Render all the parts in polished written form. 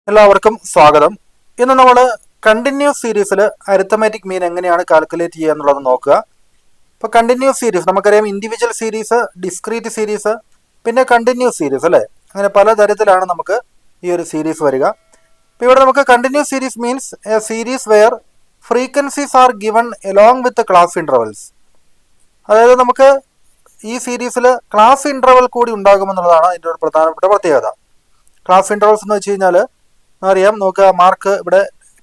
എല്ലാവർക്കും സ്വാഗതം. ഇന്ന് നമ്മൾ കണ്ടിന്യൂസ് സീരീസിൽ അരിത്തമാറ്റിക് മീൻ എങ്ങനെയാണ് കാൽക്കുലേറ്റ് ചെയ്യുക എന്നുള്ളത് നോക്കുക. ഇപ്പോൾ കണ്ടിന്യൂസ് സീരീസ് നമുക്കറിയാം, ഇൻഡിവിജ്വൽ സീരീസ്, ഡിസ്ക്രീറ്റ് സീരീസ്, പിന്നെ കണ്ടിന്യൂസ് സീരീസ് അല്ലേ, അങ്ങനെ പലതരത്തിലാണ് നമുക്ക് ഈ ഒരു സീരീസ് വരിക. അപ്പോൾ ഇവിടെ നമുക്ക് continuous series means a series where frequencies are given along with class intervals. അതായത് നമുക്ക് ഈ സീരീസിൽ ക്ലാസ് ഇൻ്റർവൽ കൂടി ഉണ്ടാകുമെന്നുള്ളതാണ് അതിൻ്റെ ഒരു പ്രധാനപ്പെട്ട പ്രത്യേകത. ക്ലാസ് ഇൻ്റർവൽസ് എന്ന് വെച്ച് കഴിഞ്ഞാൽ അറിയാം, നോക്കുക, മാർക്ക് ഇവിടെ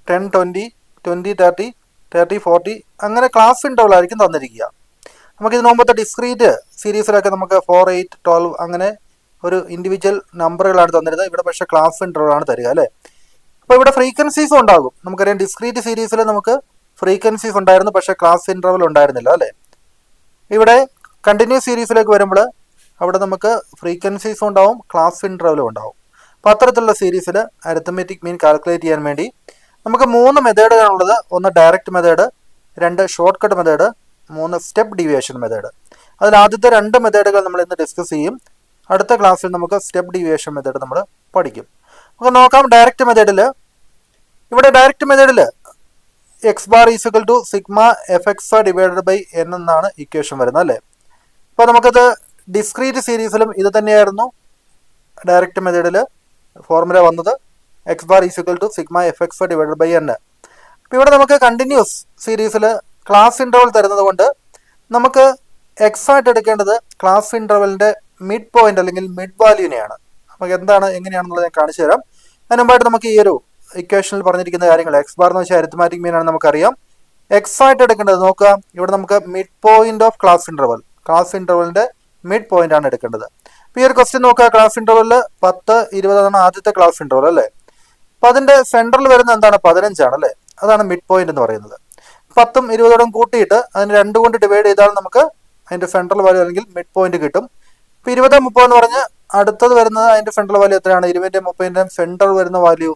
10, 20, 20, 30, 30, 40 അങ്ങനെ ക്ലാസ് ഇൻ്റർവൽ ആയിരിക്കും തന്നിരിക്കുക. നമുക്ക് ഇതിനു മുമ്പത്തെ ഡിസ്ക്രീറ്റ് സീരീസിലൊക്കെ നമുക്ക് 4, 8, 12 അങ്ങനെ ഒരു ഇൻഡിവിജ്വൽ നമ്പറുകളാണ് തന്നിരുന്നത്. ഇവിടെ പക്ഷേ ക്ലാസ് ഇൻ്റർവൽ ആണ് തരിക അല്ലേ. അപ്പോൾ ഇവിടെ ഫ്രീക്വൻസീസും ഉണ്ടാകും. നമുക്കറിയാം ഡിസ്ക്രീറ്റ് സീരീസിൽ നമുക്ക് ഫ്രീക്വൻസീസ് ഉണ്ടായിരുന്നു, പക്ഷേ ക്ലാസ് ഇൻ്റർവൽ ഉണ്ടായിരുന്നില്ല അല്ലേ. ഇവിടെ കണ്ടിന്യൂസ് സീരീസിലേക്ക് വരുമ്പോൾ അവിടെ നമുക്ക് ഫ്രീക്വൻസീസും ഉണ്ടാവും, ക്ലാസ് ഇൻ്റർവലും ഉണ്ടാവും. അപ്പോൾ അത്തരത്തിലുള്ള സീരീസിൽ അരിത്തമെറ്റിക് മീൻ കാൽക്കുലേറ്റ് ചെയ്യാൻ വേണ്ടി നമുക്ക് 3 മെത്തേഡുകളുള്ളത്. ഒന്ന് direct method, 2 short cut method, 3 step deviation method. അതിൽ ആദ്യത്തെ 2 മെത്തേഡുകൾ നമ്മൾ ഇന്ന് ഡിസ്കസ് ചെയ്യും. അടുത്ത ക്ലാസ്സിൽ നമുക്ക് സ്റ്റെപ്പ് ഡീവിയേഷൻ മെത്തേഡ് നമ്മൾ പഠിക്കും. നമുക്ക് നോക്കാം ഡയറക്റ്റ് മെത്തേഡിൽ. ഇവിടെ ഡയറക്റ്റ് മെത്തേഡിൽ X bar equal to sigma F X divided by N എന്നാണ് ഇക്വേഷൻ വരുന്നത് അല്ലേ. അപ്പോൾ നമുക്കത് ഡിസ്ക്രീറ്റ് സീരീസിലും ഇത് തന്നെയായിരുന്നു ഡയറക്റ്റ് മെത്തേഡിൽ ഫോർമുല വന്നത്, X bar equal to sigma F X divided by N. അപ്പോൾ ഇവിടെ നമുക്ക് കണ്ടിന്യൂസ് സീരീസിൽ ക്ലാസ് ഇൻ്റർവൽ തരുന്നത് കൊണ്ട് നമുക്ക് എക്സ് ആയിട്ട് എടുക്കേണ്ടത് ക്ലാസ് ഇൻ്റർവലിൻ്റെ മിഡ് പോയിന്റ് അല്ലെങ്കിൽ മിഡ് വാല്യൂവിനെയാണ്. നമുക്ക് എങ്ങനെയാണെന്നുള്ളത് ഞാൻ കാണിച്ചു തരാം. അതിന് മുമ്പായിട്ട് നമുക്ക് ഈ ഒരു ഇക്വേഷനിൽ പറഞ്ഞിരിക്കുന്ന കാര്യങ്ങൾ, എക്സ് ബാർ എന്ന് വെച്ചാൽ അരിത്തമാറ്റിക് മീൻ ആണ് നമുക്കറിയാം. എക്സ് ആയിട്ട് എടുക്കേണ്ടത് നോക്കുക, ഇവിടെ നമുക്ക് mid point of class interval, class ഇൻ്റർവലിൻ്റെ മിഡ് പോയിന്റ് ആണ് എടുക്കേണ്ടത്. അപ്പോൾ ഈ ഒരു ക്വസ്റ്റ്യൻ നോക്കുക, ക്ലാസ് ഇൻ്റർവലിൽ 10, 20 ആണ് ആദ്യത്തെ ക്ലാസ് ഇൻ്റർവൽ അല്ലേ. അപ്പോൾ അതിൻ്റെ സെൻട്രൽ വരുന്നത് എന്താണ്? 15 ആണ് അല്ലേ. അതാണ് മിഡ് പോയിന്റ് എന്ന് പറയുന്നത്. 10ഉം 20ഓടും കൂട്ടിയിട്ട് അതിന് 2 കൊണ്ട് ഡിവൈഡ് ചെയ്താൽ നമുക്ക് അതിൻ്റെ സെൻട്രൽ വാല്യൂ അല്ലെങ്കിൽ മിഡ് പോയിന്റ് കിട്ടും. ഇപ്പോൾ 20, 30 എന്ന് പറഞ്ഞ് അടുത്തത് വരുന്നത് അതിൻ്റെ സെൻട്രൽ വാല്യൂ എത്രയാണ്? 20ൻ്റെയും 30ൻ്റെയും സെൻട്രൽ വരുന്ന വാല്യൂ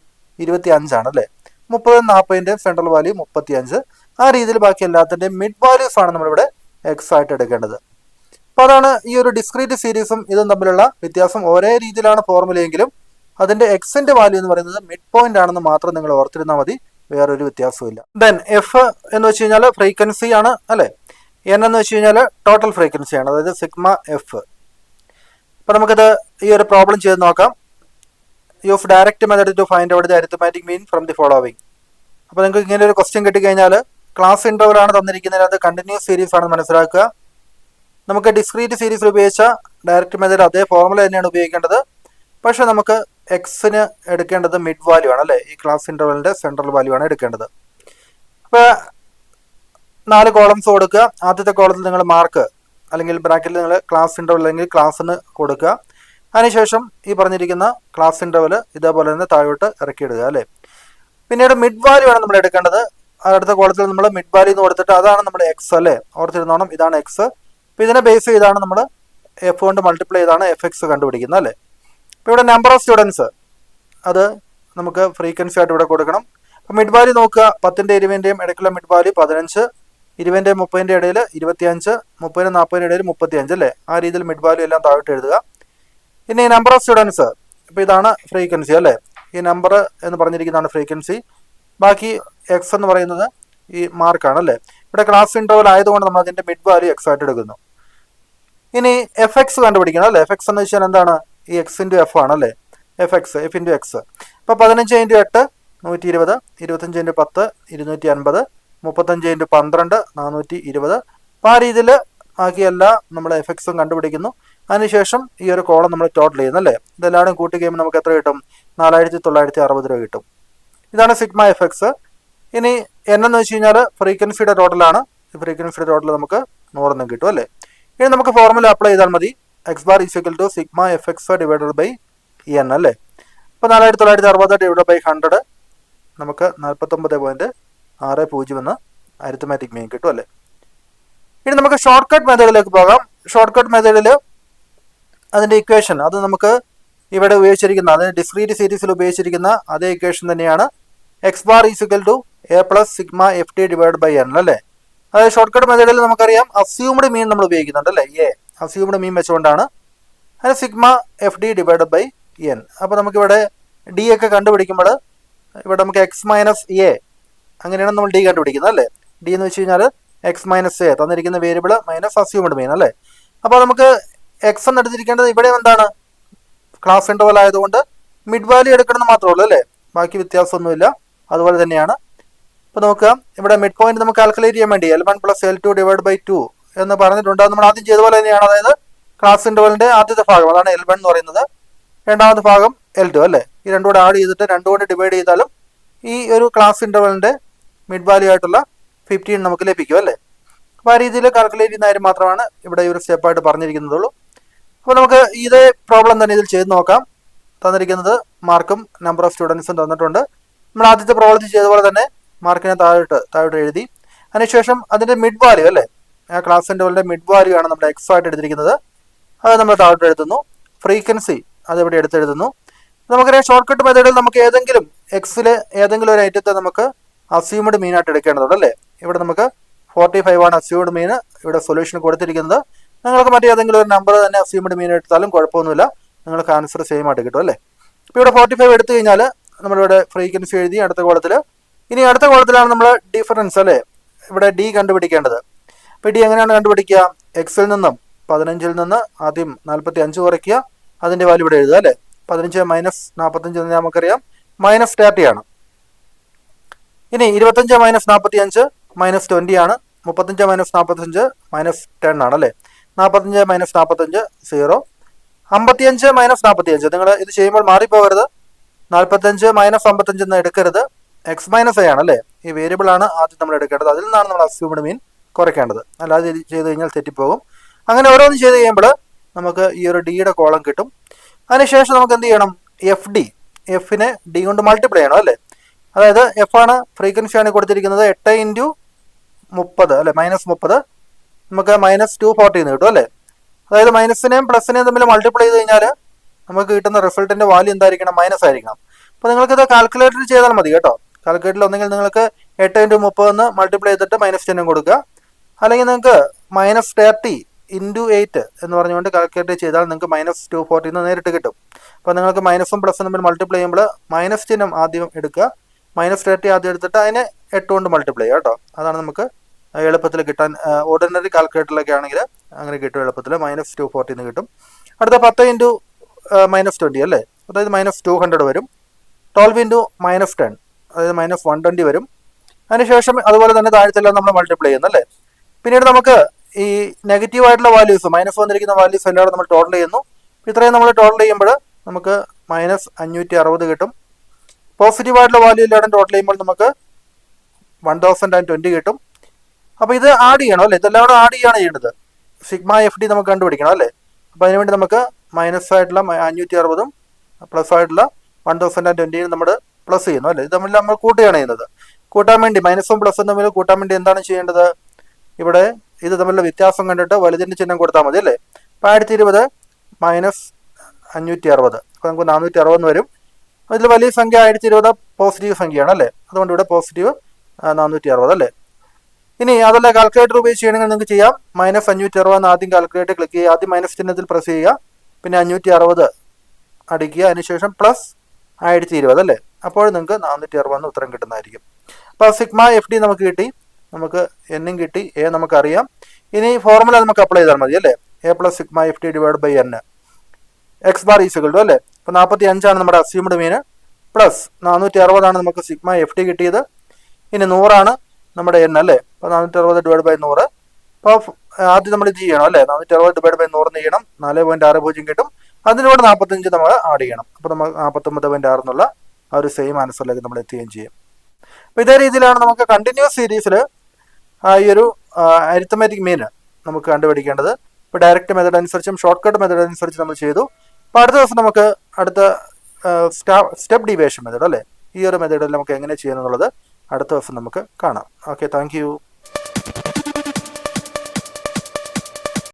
25 ആണ് അല്ലേ. 30, 40ൻ്റെയും സെൻട്രൽ വാല്യൂ 35. ആ രീതിയിൽ ബാക്കി എല്ലാത്തിൻ്റെയും മിഡ് വാല്യൂസ് ആണ് നമ്മളിവിടെ എക്സ് ആയിട്ട് എടുക്കേണ്ടത്. അപ്പോൾ അതാണ് ഈ ഒരു ഡിസ്ക്രീറ്റ് സീരീസും ഇതും തമ്മിലുള്ള വ്യത്യാസം. ഒരേ രീതിയിലാണ് ഫോർമുലയെങ്കിലും അതിൻ്റെ എക്സിൻ്റെ വാല്യൂ എന്ന് പറയുന്നത് മിഡ് പോയിന്റ് ആണെന്ന് മാത്രം നിങ്ങൾ ഓർത്തിരുന്നാൽ മതി, വേറൊരു വ്യത്യാസവും ഇല്ല. ദെൻ എഫ് എന്ന് വെച്ച് കഴിഞ്ഞാൽ ഫ്രീക്വൻസി ആണ് അല്ലേ. എൻ എന്ന് വെച്ച് കഴിഞ്ഞാൽ ടോട്ടൽ ഫ്രീക്വൻസി ആണ്, അതായത് സിഗ്മ എഫ്. അപ്പോൾ നമുക്കത് ഈ ഒരു പ്രോബ്ലം ചെയ്ത് നോക്കാം. Use direct method to find out the arithmetic mean from the following. അപ്പോൾ നിങ്ങൾക്ക് ഇങ്ങനെ ഒരു ക്വസ്റ്റ്യൻ കിട്ടിക്കഴിഞ്ഞാൽ ക്ലാസ് ഇൻ്റർവൽ ആണ് തന്നിരിക്കുന്നത്, അത് കണ്ടിന്യൂസ് സീരീസ് ആണെന്ന് മനസ്സിലാക്കുക. നമുക്ക് ഡിസ്ക്രീറ്റ് സീരീസിൽ ഉപയോഗിച്ച ഡയറക്റ്റ് മെത്തേഡ് അതേ ഫോർമുല തന്നെയാണ് ഉപയോഗിക്കേണ്ടത്. പക്ഷേ നമുക്ക് എക്സിന് എടുക്കേണ്ടത് മിഡ് വാല്യൂ ആണ് അല്ലേ. ഈ ക്ലാസ് ഇൻ്റർവലിൻ്റെ സെൻട്രൽ വാല്യൂ ആണ് എടുക്കേണ്ടത്. അപ്പോൾ 4 കോളംസ് കൊടുക്കുക. ആദ്യത്തെ കോളത്തിൽ നിങ്ങൾ മാർക്ക് അല്ലെങ്കിൽ ബ്രാക്കറ്റിൽ നിങ്ങൾ ക്ലാസ് ഇൻ്റർവൽ അല്ലെങ്കിൽ ക്ലാസ്സിന് കൊടുക്കുക. അതിനുശേഷം ഈ പറഞ്ഞിരിക്കുന്ന ക്ലാസ് ഇൻ്റർവൽ ഇതേപോലെ തന്നെ താഴോട്ട് ഇറക്കിയിടുക അല്ലേ. പിന്നീട് മിഡ് വാല്യൂ ആണ് നമ്മൾ എടുക്കേണ്ടത്. അടുത്ത കോളത്തിൽ നമ്മൾ മിഡ് വാല്യൂ എന്ന് കൊടുത്തിട്ട് അതാണ് നമ്മുടെ എക്സ് അല്ലേ, ഓർത്തിരുന്നോണം, ഇതാണ് എക്സ്. അപ്പോൾ ഇതിനെ ബേസ് ചെയ്താണ് നമ്മൾ എഫ് കൊണ്ട് മൾട്ടിപ്ലൈ ചെയ്താണ് എഫ് എക്സ് കണ്ടുപിടിക്കുന്നത് അല്ലേ. അപ്പോൾ ഇവിടെ നമ്പർ ഓഫ് സ്റ്റുഡൻസ് അത് നമുക്ക് ഫ്രീക്വൻസി ആയിട്ട് ഇവിടെ കൊടുക്കണം. അപ്പോൾ മിഡ് വാല്യൂ നോക്കുക, 10ൻ്റെയും 20ൻ്റെയും ഇടയ്ക്കുള്ള മിഡ് വാല്യൂ 15, 20ൻ്റെയും 30ൻ്റെയും ഇടയിൽ 25, 30നും 40നും ഇടയിൽ 35 അല്ലേ. ആ രീതിയിൽ മിഡ് വാല്യൂ എല്ലാം താഴോട്ട് എഴുതുക. ഇനി നമ്പർ ഓഫ് സ്റ്റുഡൻസ്, ഇപ്പോൾ ഇതാണ് ഫ്രീക്വൻസി അല്ലേ. ഈ നമ്പർ എന്ന് പറഞ്ഞിരിക്കുന്നതാണ് ഫ്രീക്വൻസി. ബാക്കി എക്സ് എന്ന് പറയുന്നത് ഈ മാർക്കാണ് അല്ലേ. ഇവിടെ ക്ലാസ് ഇൻ്റർവൽ ആയതുകൊണ്ട് നമ്മൾ അതിൻ്റെ മിഡ് വാല്യൂ എക്സ് ആയിട്ട് എടുക്കുന്നു. ഇനി എഫ് എക്സ് കണ്ടുപിടിക്കണം അല്ലേ. എഫ് എക്സ് എന്ന് വെച്ചാൽ എന്താണ്? ഈ എക്സ് ഇൻറ്റു എഫ് ആണ് അല്ലേ. F into X. അപ്പോൾ 15 × 8 120, 25 × 10 250, 35 × 12 420. അപ്പോൾ ആ രീതിയിൽ ബാക്കിയെല്ലാം നമ്മൾ എഫ് എക്സും കണ്ടുപിടിക്കുന്നു. അതിനുശേഷം ഈ ഒരു കോളം നമ്മൾ ടോട്ടൽ ചെയ്യുന്നു അല്ലേ. ഇതെല്ലാവരും കൂട്ടി കഴിയുമ്പോൾ നമുക്ക് എത്ര കിട്ടും? 4960 രൂപ കിട്ടും. ഇതാണ് സിഗ്മ എഫ് എക്സ്. ഇനി എൻ എന്ന് വെച്ച് കഴിഞ്ഞാൽ ഫ്രീക്വൻസിയുടെ ടോട്ടലാണ്. ഈ ഫ്രീക്വൻസിയുടെ ടോട്ടൽ നമുക്ക് 100 കിട്ടും അല്ലേ. ഇനി നമുക്ക് ഫോർമുല അപ്ലൈ ചെയ്താൽ മതി, X bar equal to sigma F X divided by N അല്ലേ. അപ്പോൾ 4960 ഡിവൈഡ് ബൈ 100 നമുക്ക് 49.60 എന്ന് അരിത്തമാറ്റിക് മീൻ കിട്ടും അല്ലേ. ഇനി നമുക്ക് ഷോർട്ട് കട്ട് മെത്തേഡിലേക്ക് പോകാം. ഷോർട്ട് കട്ട് മെത്തേഡിൽ അതിൻ്റെ ഇക്വേഷൻ അത് നമുക്ക് ഇവിടെ ഉപയോഗിച്ചിരിക്കുന്ന, അതായത് ഡിസ്ക്രീറ്റ് സീരീസിൽ ഉപയോഗിച്ചിരിക്കുന്ന അതേ ഇക്വേഷൻ തന്നെയാണ്. X bar equal to A plus sigma F D divide by N അല്ലേ. അതായത് ഷോർട്ട് കട്ട് മെത്തേഡിൽ നമുക്കറിയാം അസ്യൂംഡ് മീൻ നമ്മൾ ഉപയോഗിക്കുന്നുണ്ട് അല്ലേ. എ അസ്യൂംഡ് മീൻ വെച്ചുകൊണ്ടാണ്. അതിന് sigma F D divide by N. അപ്പോൾ നമുക്കിവിടെ ഡി ഒക്കെ കണ്ടുപിടിക്കുമ്പോൾ ഇവിടെ നമുക്ക് എക്സ് മൈനസ് എ അങ്ങനെയാണ് നമ്മൾ ഡി കണ്ടുപിടിക്കുന്നത് അല്ലേ. ഡി എന്ന് വെച്ച് കഴിഞ്ഞാൽ എക്സ് മൈനസ് എ തന്നിരിക്കുന്ന വേരിയബിൾ മൈനസ് അസ്യൂംഡ് മീൻ അല്ലേ. അപ്പോൾ നമുക്ക് എക്സ് എന്ന് എടുത്തിരിക്കേണ്ടത് ഇവിടെ എന്താണ് ക്ലാസ് ഇൻ്റർവൽ ആയതുകൊണ്ട് മിഡ് വാല്യൂ എടുക്കണമെന്ന് മാത്രമേ ഉള്ളൂ അല്ലേ, ബാക്കി വ്യത്യാസമൊന്നുമില്ല. അതുപോലെ തന്നെയാണ് ഇപ്പോൾ നോക്കുക, ഇവിടെ മിഡ് പോയിന്റ് നമുക്ക് കാൽക്കുലേറ്റ് ചെയ്യാൻ വേണ്ടി L1 + L2 / 2 എന്ന് പറഞ്ഞിട്ടുണ്ട്. അത് നമ്മൾ ആദ്യം ചെയ്ത പോലെ തന്നെയാണ്. അതായത് ക്ലാസ് ഇൻ്റർവലിൻ്റെ ആദ്യത്തെ ഭാഗം അതാണ് L1 എന്ന് പറയുന്നത്, രണ്ടാമത്തെ ഭാഗം L2 അല്ലേ. ഈ രണ്ടും കൂടെ ആഡ് ചെയ്തിട്ട് രണ്ടും കൊണ്ട് ഡിവൈഡ് ചെയ്താലും ഈ ഒരു ക്ലാസ് ഇൻ്റർവലിൻ്റെ മിഡ് വാല്യൂ ആയിട്ടുള്ള 15 നമുക്ക് ലഭിക്കും അല്ലേ. അപ്പോൾ ആ രീതിയിൽ കാൽക്കുലേറ്റ് ചെയ്യുന്ന കാര്യം മാത്രമാണ് ഇവിടെ ഈ ഒരു സ്റ്റെപ്പായിട്ട് പറഞ്ഞിരിക്കുന്നതുള്ളൂ. അപ്പോൾ നമുക്ക് ഇതേ പ്രോബ്ലം തന്നെ ഇതിൽ ചെയ്ത് നോക്കാം. തന്നിരിക്കുന്നത് മാർക്കും നമ്പർ ഓഫ് സ്റ്റുഡൻസും തന്നിട്ടുണ്ട്. നമ്മൾ ആദ്യത്തെ പ്രോബ്ലത്തിൽ ചെയ്ത പോലെ തന്നെ മാർക്കിനെ താഴോട്ട് എഴുതി. അതിനുശേഷം അതിൻ്റെ മിഡ് വാല്യൂ അല്ലേ, ആ ക്ലാസ് ഇൻ്റർവലിൻ്റെ മിഡ് വാല്യൂ ആണ് നമ്മുടെ എക്സ് ആയിട്ട് എടുത്തിരിക്കുന്നത്. അത് നമ്മൾ താഴോട്ട് എഴുതുന്നു. ഫ്രീക്വൻസി അതിവിടെ എടുത്തെഴുതുന്നു. നമുക്കറിയാം ഷോർട്ട് കട്ട് മെത്തേഡിൽ നമുക്ക് ഏതെങ്കിലും എക്സിലെ ഏതെങ്കിലും ഒരു ഐറ്റത്തെ നമുക്ക് അസ്യൂംഡ് മീനായിട്ട് എടുക്കേണ്ടതുണ്ട് അല്ലേ. ഇവിടെ നമുക്ക് 45 ആണ് അസ്യൂംഡ് മീൻ ഇവിടെ സൊല്യൂഷൻ കൊടുത്തിരിക്കുന്നത്. നിങ്ങൾക്ക് മറ്റേതെങ്കിലും ഒരു നമ്പർ തന്നെ അസ്യൂംഡ് മീൻ എടുത്താലും കുഴപ്പമൊന്നുമില്ല, നിങ്ങൾക്ക് ആൻസർ സെയിം ആയിട്ട് കിട്ടും അല്ലേ. ഇപ്പോൾ ഇവിടെ 45 എടുത്തു കഴിഞ്ഞാൽ നമ്മളിവിടെ ഫ്രീക്വൻസി എഴുതി അടുത്ത കോളത്തിൽ. ഇനി അടുത്ത കോളത്തിലാണ് നമ്മൾ ഡിഫറൻസ് അല്ലേ, ഇവിടെ ഡി കണ്ടുപിടിക്കേണ്ടത്. അപ്പോൾ ഡി എങ്ങനെയാണ് കണ്ടുപിടിക്കുക? എക്സിൽ നിന്നും 15ൽ നിന്ന് ആദ്യം 45 കുറയ്ക്കുക, അതിൻ്റെ വാല്യൂ ഇവിടെ എഴുതുക അല്ലേ. 15 - 45 എന്ന് നമുക്കറിയാം -30 ആണ്. ഇനി 25 - 45 -20 ആണ്. 35 - 45 -10 ആണ് അല്ലേ. 45 - 45 0. 55 - 45 നിങ്ങൾ ഇത് ചെയ്യുമ്പോൾ മാറിപ്പോകരുത്. 45 - 55 എന്ന് എടുക്കരുത്. എക്സ് മൈനസ് എ ആണ് അല്ലേ, ഈ വേരിയബിൾ ആണ് ആദ്യം നമ്മൾ എടുക്കേണ്ടത്. അതിൽ നിന്നാണ് നമ്മൾ അസ്യൂംഡ് മീൻ കുറയ്ക്കേണ്ടത്. അല്ലാതെ ഇത് ചെയ്ത് കഴിഞ്ഞാൽ തെറ്റിപ്പോകും. അങ്ങനെ ഓരോന്നും ചെയ്ത് കഴിയുമ്പോൾ നമുക്ക് ഈ ഒരു ഡിയുടെ കോളം കിട്ടും. അതിനുശേഷം നമുക്ക് എന്ത് ചെയ്യണം? എഫിനെ ഡി കൊണ്ട് മൾട്ടിപ്ലൈ ചെയ്യണം അല്ലേ. അതായത് എഫ് ആണ് ഫ്രീക്വൻസി ആണ് കൊടുത്തിരിക്കുന്നത് 8 × 30 അല്ലെ -30 നമുക്ക് -240 എന്ന് കിട്ടും അല്ലേ. അതായത് മൈനസിനെയും പ്ലസിനെയും തമ്മിൽ മൾട്ടിപ്ലൈ ചെയ്ത് കഴിഞ്ഞാൽ നമുക്ക് കിട്ടുന്ന റിസൾട്ടിന്റെ വാല്യൂ എന്തായിരിക്കണം? മൈനസ് ആയിരിക്കണം. അപ്പോൾ നിങ്ങൾക്കിത് കാൽക്കുലേറ്റർ ചെയ്താൽ മതി കേട്ടോ. കാൽക്കുലേറ്ററിൽ ഒന്നെങ്കിൽ നിങ്ങൾക്ക് 8 × 30 എന്ന് മൾട്ടിപ്ലൈ ചെയ്തിട്ട് -10 കൊടുക്കുക, അല്ലെങ്കിൽ നിങ്ങൾക്ക് -30 × 8 എന്ന് പറഞ്ഞുകൊണ്ട് കാൽക്കുലേറ്റ് ചെയ്താൽ നിങ്ങൾക്ക് -240 എന്ന് നേരിട്ട് കിട്ടും. അപ്പോൾ നിങ്ങൾക്ക് മൈനസും പ്ലസും തമ്മിൽ മൾട്ടിപ്ലൈ ചെയ്യുമ്പോൾ മൈനസ് ചിഹ്നം ആദ്യം എടുക്കുക, -30 ആദ്യം എടുത്തിട്ട് അതിനെ 8 കൊണ്ട് മൾട്ടിപ്ലൈ ചെയ്യുക കേട്ടോ. അതാണ് നമുക്ക് എളുപ്പത്തിൽ കിട്ടാൻ. ഓർഡിനറി കാൽക്കുലേറ്ററിലൊക്കെ ആണെങ്കിൽ അങ്ങനെ കിട്ടും എളുപ്പത്തിൽ. -240 എന്ന് കിട്ടും. അടുത്ത 10 × -20 അല്ലേ, അതായത് -200 വരും. 12 × -10 അതായത് -120 വരും. അതിനുശേഷം അതുപോലെ തന്നെ താഴത്തെല്ലാം നമ്മൾ മൾട്ടിപ്ലൈ ചെയ്യുന്നു അല്ലേ. പിന്നീട് നമുക്ക് ഈ നെഗറ്റീവ് ആയിട്ടുള്ള വാല്യൂസ് മൈനസ് വന്നിരിക്കുന്ന വാല്യൂസ് എല്ലാവരും നമ്മൾ ടോട്ടൽ ചെയ്യുന്നു. ഇത്രയും നമ്മൾ ടോട്ടൽ ചെയ്യുമ്പോൾ നമുക്ക് -560 കിട്ടും. പോസിറ്റീവ് ആയിട്ടുള്ള വാല്യൂ എല്ലാവരും ടോട്ടൽ ചെയ്യുമ്പോൾ നമുക്ക് 1020 കിട്ടും. അപ്പോൾ ഇത് ആഡ് ചെയ്യണം അല്ലേ, ഇതെല്ലാം കൂടെ ആഡ് ചെയ്യാണ് ചെയ്യേണ്ടത്. സിഗ്മ എഫ് ഡി നമുക്ക് കണ്ടുപിടിക്കണം അല്ലേ. അപ്പോൾ അതിനുവേണ്ടി നമുക്ക് മൈനസ് ആയിട്ടുള്ള 560ഉം പ്ലസ് ആയിട്ടുള്ള 1020 നമ്മൾ പ്ലസ് ചെയ്യുന്നു അല്ലേ. ഇത് തമ്മിൽ നമ്മൾ കൂട്ടുകയാണ് ചെയ്യുന്നത്. കൂട്ടാൻ വേണ്ടി മൈനസും പ്ലസും തമ്മിൽ കൂട്ടാൻ വേണ്ടി എന്താണ് ചെയ്യേണ്ടത്? ഇവിടെ ഇത് തമ്മിലുള്ള വ്യത്യാസം കണ്ടിട്ട് വലുതിൻ്റെ ചിഹ്നം കൊടുത്താൽ മതി അല്ലേ. അപ്പോൾ 1020 - 560 അപ്പോൾ നമുക്ക് 460 വരും. ഇതിൽ വലിയ സംഖ്യ 1020 പോസിറ്റീവ് സംഖ്യയാണ് അല്ലേ, അതുകൊണ്ട് ഇവിടെ പോസിറ്റീവ് 460 അല്ലേ. ഇനി അതല്ല കാൽക്കുലേറ്റർ ഉപയോഗിച്ച് ചെയ്യണമെങ്കിൽ നിങ്ങൾക്ക് ചെയ്യാം. -560 എന്ന് ആദ്യം കാൽക്കുലേറ്റർ ക്ലിക്ക് ചെയ്യുക, ആദ്യം മൈനസ് ചിഹ്നത്തിൽ പ്രസ് ചെയ്യുക, പിന്നെ 560 അടിക്കുക, അതിനുശേഷം പ്ലസ് 1020 അല്ലേ. അപ്പോൾ നിങ്ങൾക്ക് 460 ഉത്തരം കിട്ടുന്നതായിരിക്കും. അപ്പോൾ സിഗ്മ എഫ് ഡി നമുക്ക് കിട്ടി, നമുക്ക് എന്നും കിട്ടി, എ നമുക്കറിയാം. ഇനി ഫോർമുല നമുക്ക് അപ്ലൈ ചെയ്താൽ മതി അല്ലേ. A plus sigma F D / n X bar equal to അല്ലേ. അപ്പോൾ 45 ആണ് നമ്മുടെ അസ്യൂംഡ് മീൻ, പ്ലസ് 460 ആണ് നമുക്ക് സിഗ്മ എഫ് ഡി കിട്ടിയത്. ഇനി 100 ആണ് നമ്മുടെ എൻ അല്ലേ. അപ്പോൾ 460 / 100. അപ്പോൾ ആദ്യം നമ്മൾ ഇത് ചെയ്യണം അല്ലേ, 460 / 100 ചെയ്യണം, 4.60 കിട്ടും. അതിനോട് 45 നമ്മൾ ആഡ് ചെയ്യണം. അപ്പോൾ നമ്മൾ 49.6 എന്നുള്ള ആ ഒരു സെയിം ആൻസറിലേക്ക് നമ്മൾ എത്തുകയും ചെയ്യും. അപ്പോൾ ഇതേ രീതിയിലാണ് നമുക്ക് കണ്ടിന്യൂസ് സീരീസിൽ ഈ ഒരു അരിത്തമാറ്റിക് മീൻ നമുക്ക് കണ്ടുപിടിക്കേണ്ടത്. ഇപ്പോൾ ഡയറക്റ്റ് മെത്തേഡ് അനുസരിച്ചും ഷോർട്ട് കട്ട് മെത്തേഡ് അനുസരിച്ച് നമ്മൾ ചെയ്തു. അപ്പോൾ അടുത്ത ദിവസം നമുക്ക് അടുത്ത സ്റ്റെപ്പ് ഡീവിയേഷൻ മെത്തേഡ് അല്ലേ, ഈ ഒരു മെത്തേഡിൽ നമുക്ക് എങ്ങനെ ചെയ്യുന്നുള്ളത് അടുത്ത ദിവസം നമുക്ക് കാണാം. Okay, thank you.